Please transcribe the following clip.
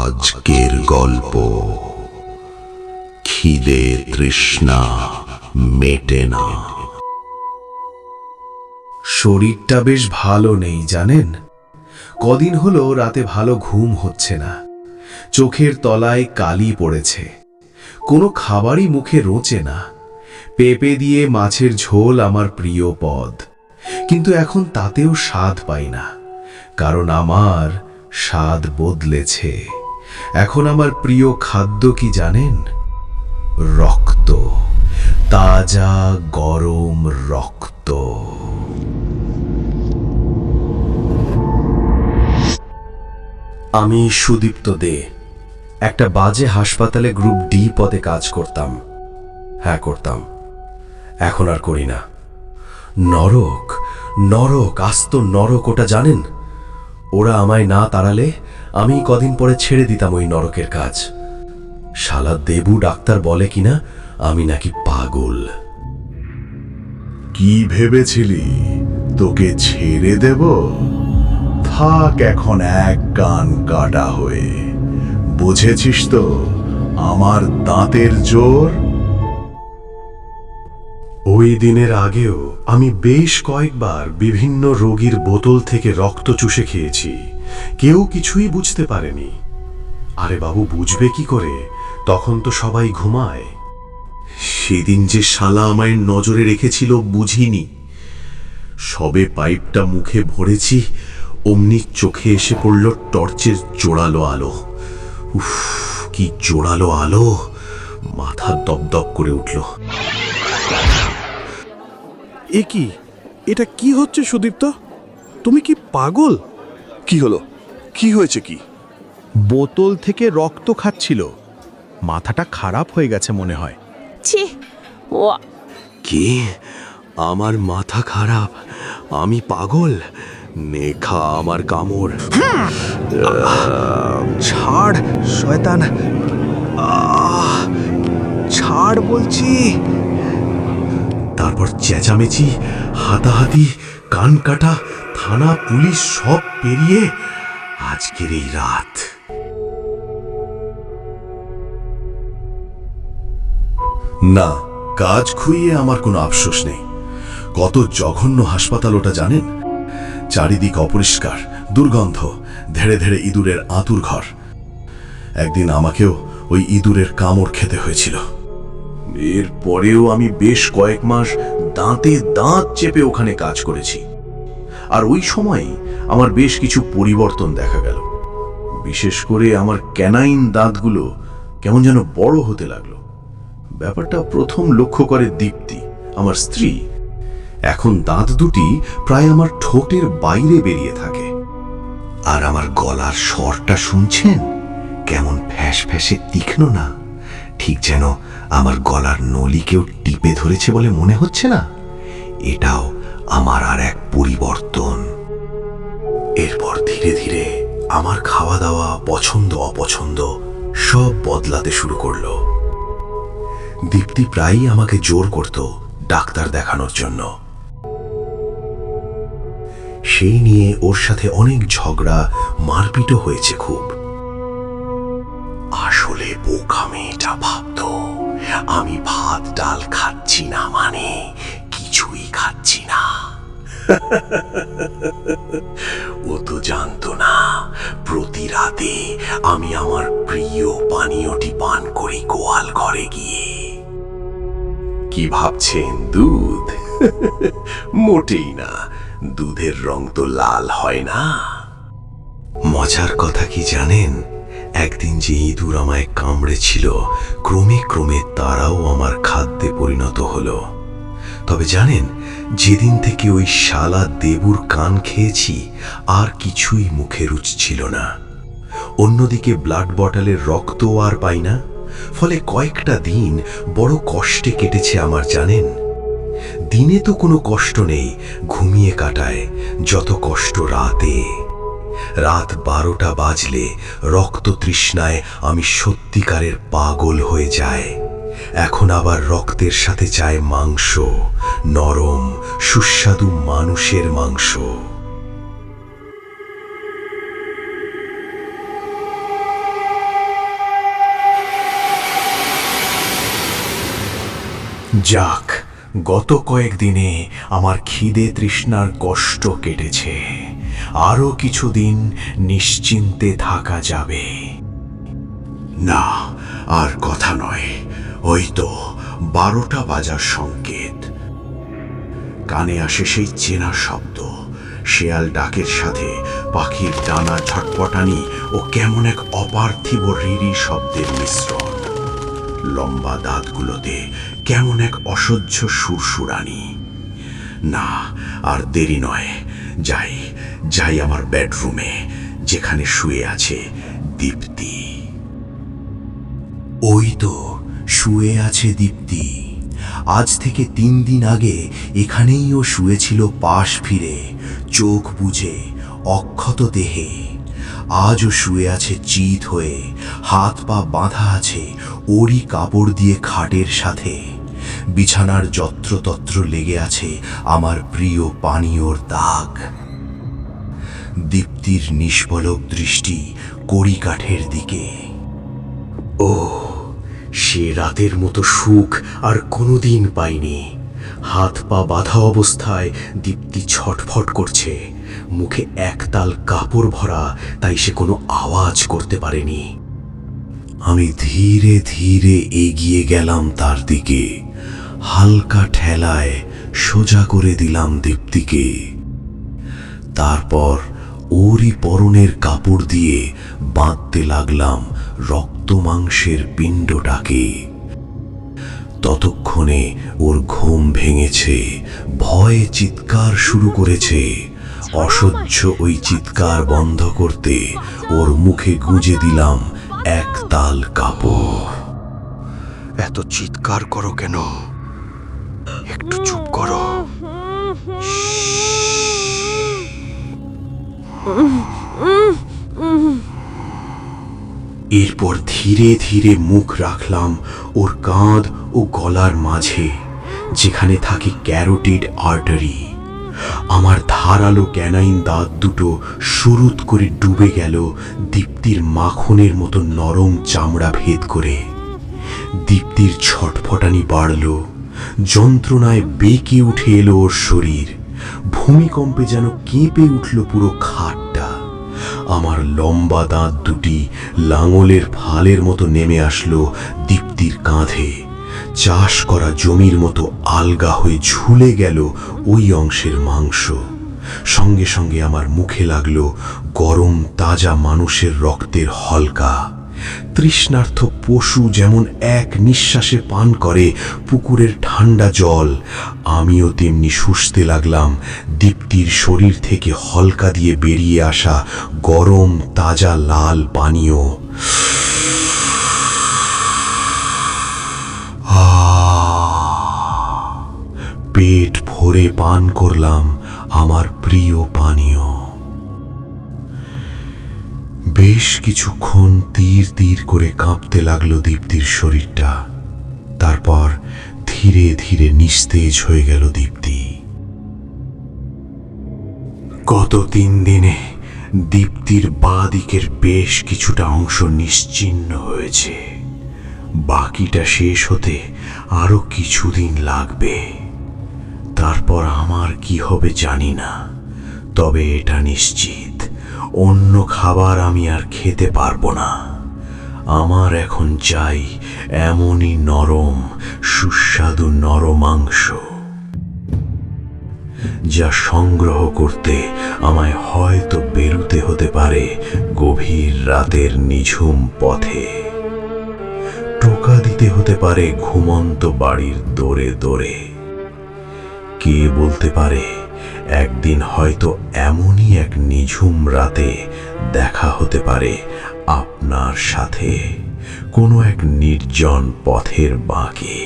আজকের গল্প খিদে তৃষ্ণা মেটে না। শরীরটা বেশ ভালো নেই জানেন। কদিন হলো রাতে ভালো ঘুম হচ্ছে না, চোখের তলায় কালি পড়েছে, কোনো খাবারই মুখে রোচে না। পেঁপে দিয়ে মাছের ঝোল আমার প্রিয় পদ, কিন্তু এখন তাতেও স্বাদ পাই না, কারণ আমার স্বাদ বদলেছে। এখন আমার প্রিয় খাদ্য কি জানেন? রক্ত, তাজা গরম রক্ত। আমি সুদীপ্ত দে, একটা বাজে হাসপাতালে গ্রুপ ডি পদে কাজ করতাম। হ্যাঁ করতাম, এখন আর করি না। নরক, নরক, আস্ত নরক ওটা জানেন। ওরা আমায় না তাড়ালে আমি কদিন পরে ছেড়ে দিতাম ওই নরকের কাজ। শালা দেবু ডাক্তার বলে কিনা আমি নাকি পাগল। কি ভেবেছিলি তোকে ছেড়ে দেব? থাক এখন এক কান কাটা হয়ে। বুঝেছিস তো আমার দাঁতের জোর? ওই দিনের আগেও আমি বেশ কয়েকবার বিভিন্ন রোগীর বোতল থেকে রক্ত চুষে খেয়েছি, কেউ কিছুই বুঝতে পারেনি। আরে বাবু, বুঝবে কি করে, তখন তো সবাই ঘুমায়। সেদিন যে শালা আমায় নজরে রেখেছিল বুঝিনি। সবে পাইপটা মুখে ভরেছি, অমনি চোখে এসে পড়ল টর্চের জোরালো আলো। উফ, কি জোরালো আলো! মাথা দপদপ করে উঠল। এ কি, এটা কি হচ্ছে সুদীপ্ত? তুমি কি পাগল? কি হলো? কি হয়েছে? কি বোতল থেকে রক্ত খাচ্ছিল, মাথাটা খারাপ হয়ে গেছে মনে হয়। ছি, ও কি? আমার মাথা খারাপ? আমি পাগল? নেখা আমার কামড়। ছাড় শয়তান, ছাড় বলছি। তারপর চেঁচামেচি, হাতাহাতি, কান কাটা, থানা পুলিশ সব পেরিয়ে আজকের এই রাত। না, কাজ খুইয়ে আমার কোনো আফসোস নেই। কত জঘন্য হাসপাতাল ওটা জানেন? চারিদিক অপরিষ্কার, দুর্গন্ধ, ধেড়ে ধেড়ে ইঁদুরের আঁতুর ঘর। একদিন আমাকেও ওই ইঁদুরের কামড় খেতে হয়েছিল। এরপরেও আমি বেশ কয়েক মাস দাঁতে দাঁত চেপে ওখানে কাজ করেছি। আর ওই সময়ই আমার বেশ কিছু পরিবর্তন দেখা গেল। বিশেষ করে আমার ক্যানাইন দাঁতগুলো কেমন যেন বড় হতে লাগলো। ব্যাপারটা প্রথম লক্ষ্য করে দীপ্তি, আমার স্ত্রী। এখন দাঁত দুটি প্রায় আমার ঠোঁটের বাইরে বেরিয়ে থাকে। আর আমার গলার স্বরটা শুনছেন? কেমন ফ্যাস ফ্যাসে তীক্ষ্ণ না? ঠিক যেন আমার গলার নলি কেউ টিপে ধরেছে বলে মনে হচ্ছে না? এটাও আমার আর এক পরিবর্তন। এরপর ধীরে ধীরে আমার খাওয়া দাওয়া, পছন্দ অপছন্দ সব বদলাতে শুরু করলো। দীপ্তি প্রায়ই আমাকে জোর করত ডাক্তার দেখানোর জন্য। সেই নিয়ে ওর সাথে অনেক ঝগড়া, মারপিটও হয়েছে খুব। আসলে বোকা মেয়েটা ভাবতো আমি ভাত ডাল খাচ্ছি না মানে কিছুই খাচ্ছি না। ও তো জানতো না প্রতি রাতে আমি আমার প্রিয় পানীয়টি পান করি গোয়াল ঘরে গিয়ে। কি ভাবছেন, দুধ? মোটেই না, দুধের রং তো লাল হয় না। মজার কথা কি জানেন? একদিন যে ইঁদুর আমায় কামড়েছিল, ক্রমে ক্রমে তারাও আমার খাদ্যে পরিণত হলো। তবে জানেন, যেদিন থেকে ওই শালা দেবুর কান খেয়েছি আর কিছুই মুখে রুচছিল না। অন্যদিকে ব্লাড বটলের রক্ত আর পাই না, ফলে কয়েকটা দিন বড় কষ্টে কেটেছে আমার জানেন। দিনে তো কোনো কষ্ট নেই, ঘুমিয়ে কাটায়, যত কষ্ট রাতে। রাত 12টা বাজলে রক্ত তৃষ্ণায় আমি সত্যিকারের পাগল হয়ে যায়। এখন আবার রক্তের সাথে চায় মাংস, নরম সুস্বাদু মানুষের মাংস। যাক, গত কয়েকদিনে আমার খিদে তৃষ্ণার কষ্ট কেটেছে। আরো কিছুদিন নিশ্চিন্তে থাকা যাবে। না, আর কথা নয়। ওই তো 12টা বাজার সংকেত। কানে আসে সেই চেনা শব্দ, শেয়াল ডাকের সাথে পাখির ডানা ঝটপটানি ও কেমন এক অপার্থিব রিরি শব্দের মিশ্রণ। লম্বা দাঁতগুলোতে কেমন এক অসহ্য সুরসুরানি। না, আর দেরি নয়। যাই যাই আমার বেডরুমে, যেখানে শুয়ে আছে দীপ্তি। ওই তো শুয়ে আছে দীপ্তি। আজ থেকে 3 দিন আগে এখানেই ও শুয়েছিল পাশ ফিরে, চোখ বুজে, অক্ষত দেহে। আজও শুয়ে আছে চিত হয়ে, হাত পা বাঁধা আছে ওরই কাপড় দিয়ে খাটের সাথে। বিছানার যত্রতত্র লেগে আছে আমার প্রিয় পানীয়র দাগ। দীপ্তির নিষ্পলক দৃষ্টি কড়িকাঠের দিকে। ও, সে রাতের মতো সুখ আর কোনোদিন পাইনি। হাত পা বাঁধা অবস্থায় দীপ্তি ছটফট করছে, মুখে একতাল কাপড় ভরা, তাই সে কোনো আওয়াজ করতে পারেনি। আমি ধীরে ধীরে এগিয়ে গেলাম তার দিকে, হালকা ঠেলায় সোজা করে দিলাম দীপ্তিকে। তারপর ওরই পরনের কাপড় দিয়ে বাঁধতে লাগলাম রক্ত মাংসের পিণ্ডটাকে। ততক্ষণে ওর ঘুম ভেঙেছে, ভয়ে চিৎকার শুরু করেছে। অসহ্য ওই চিৎকার বন্ধ করতে ওর মুখে গুঁজে দিলাম একতাল কাপড়। এত চিৎকার করো কেন? একটু চুপ করো। এরপর ধীরে ধীরে মুখ রাখলাম ওর কাঁধ ও গলার মাঝে, যেখানে থাকে ক্যারোটিড আর্টারি। আমার ধারালো ক্যানাইন দাঁত দুটো সুরুত করে ডুবে গেল দীপ্তির মাখনের মতো নরম চামড়া ভেদ করে। দীপ্তির ছটফটানি বাড়ল, যন্ত্রণায় বেঁকে উঠে এলো ওর শরীর। ভূমিকম্পে যেন কেঁপে উঠল পুরো খাটটা। আমার লম্বা দাঁত দুটি লাঙলের ফালের মতো নেমে আসলো দীপ্তির কাঁধে। চাষ করা জমির মতো আলগা হয়ে ঝুলে গেল ওই অংশের মাংস। সঙ্গে সঙ্গে আমার মুখে লাগলো গরম তাজা মানুষের রক্তের হলকা। তৃষ্ণার্থ পশু যেমন এক নিঃশ্বাসে পান করে পুকুরের ঠান্ডা জল, আমিও তেমনি শুষতে লাগলাম দীপ্তির শরীর থেকে হলকা দিয়ে বেরিয়ে আসা গরম তাজা লাল পানীয়। পেট ভরে পান করলাম আমার প্রিয় পানীয়। বেশ কিছুক্ষণ তীর তীর করে কাঁপতে লাগলো দীপ্তির শরীরটা। তারপর ধীরে ধীরে নিস্তেজ হয়ে গেল দীপ্তি। গত 3 দিনে দীপ্তির বাঁ দিকের বেশ কিছুটা অংশ নিশ্চিহ্ন হয়েছে। বাকিটা শেষ হতে আরো কিছুদিন লাগবে। তারপর আমার কি হবে জানি না, তবে এটা নিশ্চিত, অন্য খাবার আমি আর খেতে পারবো না। আমার এখন চাই এমনই নরম সুস্বাদু নরমাংস, যা সংগ্রহ করতে আমায় হয়তো বেরুতে হতে পারে গভীর রাতের নিঝুম পথে। টোকা দিতে হতে পারে ঘুমন্ত বাড়ির দোরে দোরে। কে বলতে পারে একদিন হয়তো এমনই এক নিঝুম রাতে দেখা হতে পারে আপনার সাথে কোনো এক নির্জন পথের বাঁকে।